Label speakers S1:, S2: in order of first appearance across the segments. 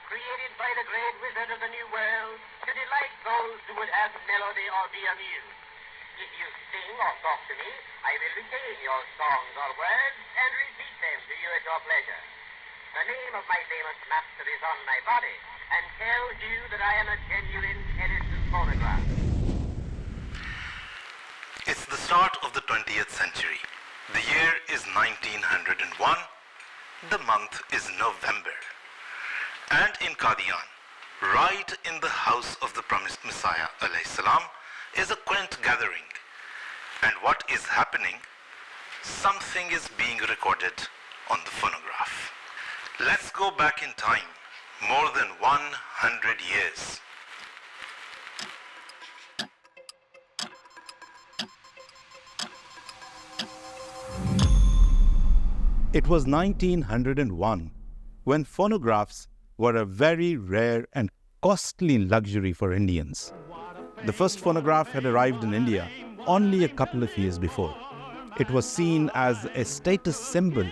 S1: created by the great wizard of the New World to delight those who would have melody or be amused. If you sing or talk to me, I will retain your songs or words and repeat them to you at your pleasure. The name of my famous master is on my body and tells you that I am a genuine Edison phonograph.
S2: It's the start of the 20th century. The year is 1901. The month is November. And in Qadian, right in the house of the promised Messiah alayhi salam, is a quaint gathering. And what is happening? Something is being recorded on the phonograph. Let's go back in time, more than 100 years. It was 1901 when phonographs were a very rare and costly luxury for Indians. The first phonograph had arrived in India only a couple of years before. It was seen as a status symbol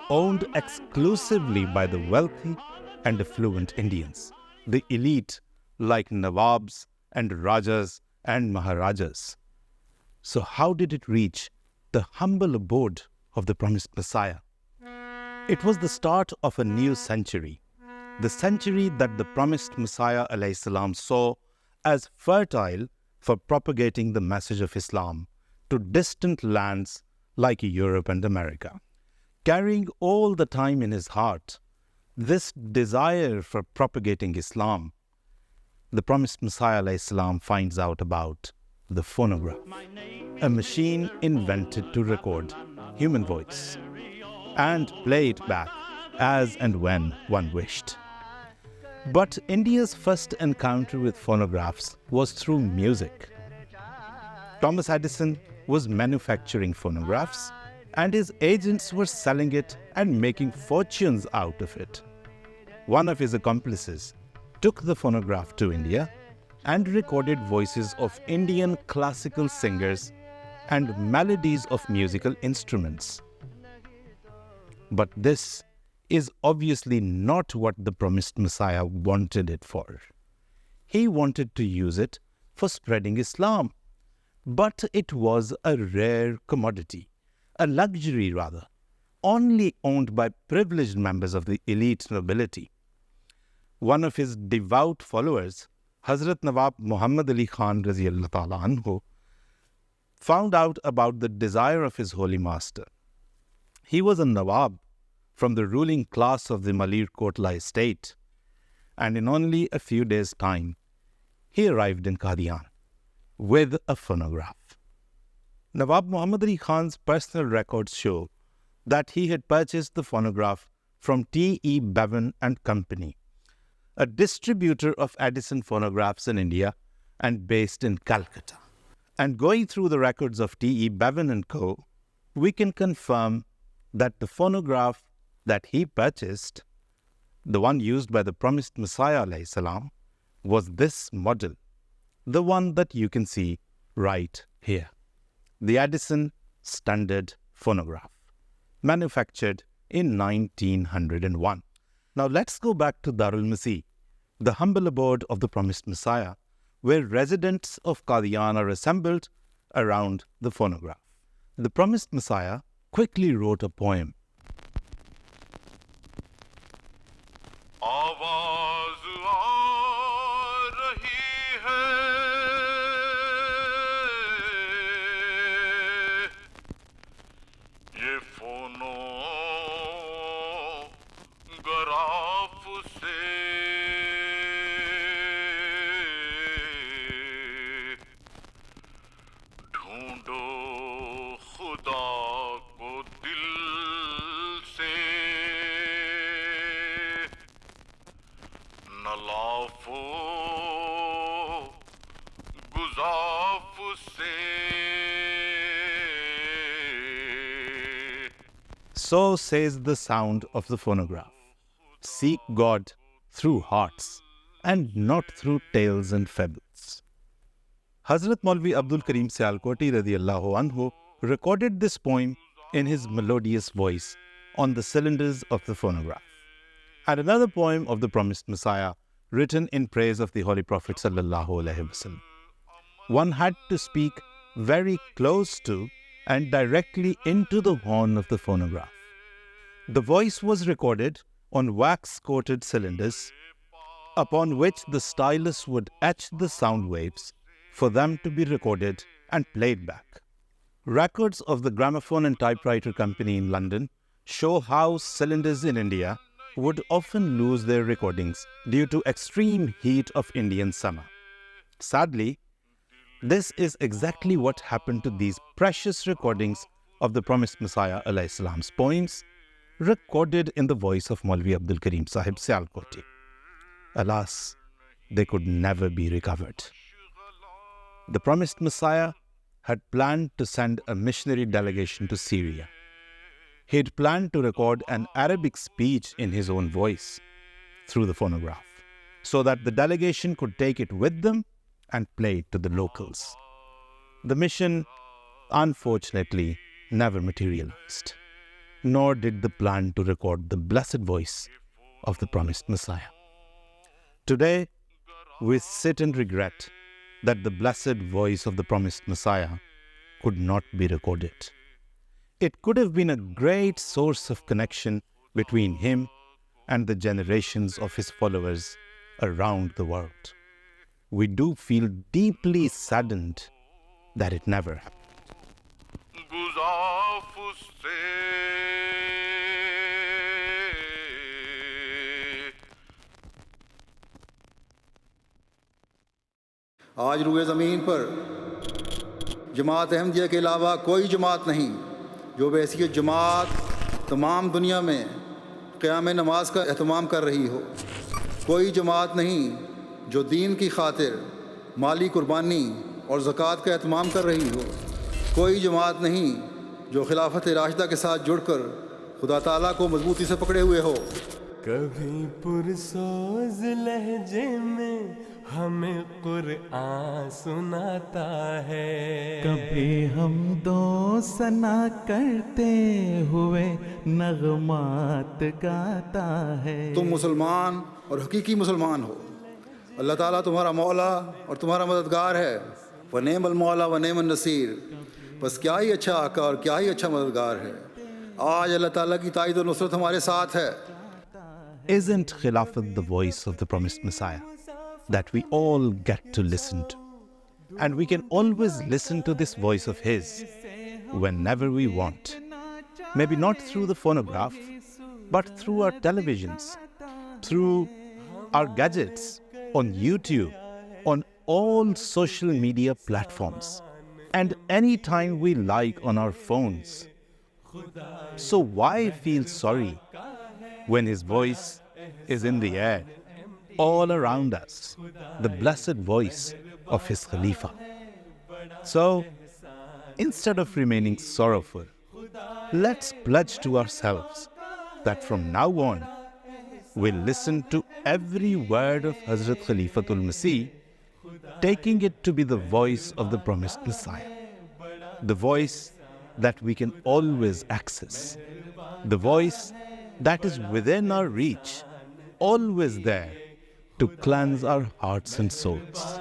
S2: owned exclusively by the wealthy and affluent Indians, the elite like Nawabs and Rajas and Maharajas. So how did it reach the humble abode of the promised Messiah? It was the start of a new century, the century that the promised Messiah alayhi salam saw as fertile for propagating the message of Islam to distant lands like Europe and America. Carrying all the time in his heart this desire for propagating Islam, the promised Messiah alayhi salam finds out about the phonograph, a machine invented to record human voice and play it back as and when one wished. But India's first encounter with phonographs was through music. Thomas Edison was manufacturing phonographs, and his agents were selling it and making fortunes out of it. One of his accomplices took the phonograph to India and recorded voices of Indian classical singers and melodies of musical instruments. But this is obviously not what the promised Messiah wanted it for. He wanted to use it for spreading Islam. But it was a rare commodity, a luxury rather, only owned by privileged members of the elite nobility. One of his devout followers, Hazrat Nawab Muhammad Ali Khan Raziyallahu Ta'ala Anhu, found out about the desire of his holy master. He was a Nawab from the ruling class of the Malir Kotla estate, and in only a few days' time, he arrived in Qadian with a phonograph. Nawab Muhammad Ali Khan's personal records show that he had purchased the phonograph from T.E. Bevan and Company, a distributor of Edison phonographs in India and based in Calcutta. And going through the records of T.E. Bevan and Co., we can confirm that the phonograph that he purchased, the one used by the promised Messiah alayhi salam, was this model, the one that you can see right here. The Edison Standard Phonograph, manufactured in 1901. Now let's go back to Darul Masih, the humble abode of the promised Messiah, where residents of Qadian are assembled around the phonograph. The promised Messiah quickly wrote a poem.
S3: आवाज़ आ रही है, ये phonograph से ढूंढो खुदा को दिल से, नलाफो गुज़ाफ से.
S2: So says the sound of the phonograph. Seek God through hearts and not through tales and fables. Hazrat Maulvi Abdul Karim Sialkoti radiyallahu anhu recorded this poem in his melodious voice on the cylinders of the phonograph. And another poem of the promised Messiah, written in praise of the Holy Prophet sallallahu alaihi wasallam. One had to speak very close to and directly into the horn of the phonograph. The voice was recorded on wax-coated cylinders, upon which the stylus would etch the sound waves for them to be recorded and played back. Records of the Gramophone and Typewriter Company in London show how cylinders in India would often lose their recordings due to extreme heat of Indian summer. Sadly, this is exactly what happened to these precious recordings of the promised Messiah alayhi salam's poems, recorded in the voice of Maulvi Abdul Karim Sahib Sialkoti. Alas, they could never be recovered. The promised Messiah had planned to send a missionary delegation to Syria. He had planned to record an Arabic speech in his own voice through the phonograph, so that the delegation could take it with them and play it to the locals. The mission, unfortunately, never materialized, nor did the plan to record the blessed voice of the promised Messiah. Today, we sit and regret that the blessed voice of the promised Messiah could not be recorded. It could have been a great source of connection between him and the generations of his followers around the world. We do feel deeply saddened that it never happened.
S4: आज रुए ज़मीन पर जमात अहमदिया के अलावा कोई जमात नहीं जो वैसी जमात तमाम दुनिया में क़याम नमाज का एहतमाम कर रही हो। कोई जमात नहीं जो दीन की खातिर माली कुर्बानी और ज़कात का एहतमाम कर रही हो। कोई जमात नहीं जो खिलाफत राशिदा के साथ जुड़कर खुदा ताला को मजबूती से पकड़े हुए हो।
S5: कभी पुरसोज लहजे में हमें कुरआन सुनाता है,
S6: कभी हम दो सना करते हुए नगमात गाता है।
S4: तुम मुसलमान और हकीकी मुसलमान हो। अल्लाह ताला तुम्हारा मौला और तुम्हारा मददगार है। व नेमल मौला व नेमन नसीर। बस क्या ही अच्छा आका और क्या ही अच्छा मददगार है। आज अल्लाह ताला की ताईद और नुसरत हमारे साथ है।
S2: Isn't Khilafat the voice of the promised Messiah that we all get to listen to? And we can always listen to this voice of his whenever we want. Maybe not through the phonograph, but through our televisions, through our gadgets, on YouTube, on all social media platforms, and anytime we like on our phones. So why feel sorry when his voice is in the air, all around us, the blessed voice of his Khalifa? So, instead of remaining sorrowful, let's pledge to ourselves that from now on, we'll listen to every word of Hazrat Khalifatul Masih, taking it to be the voice of the promised Messiah, the voice that we can always access, the voice that is within our reach, always there to cleanse our hearts and souls.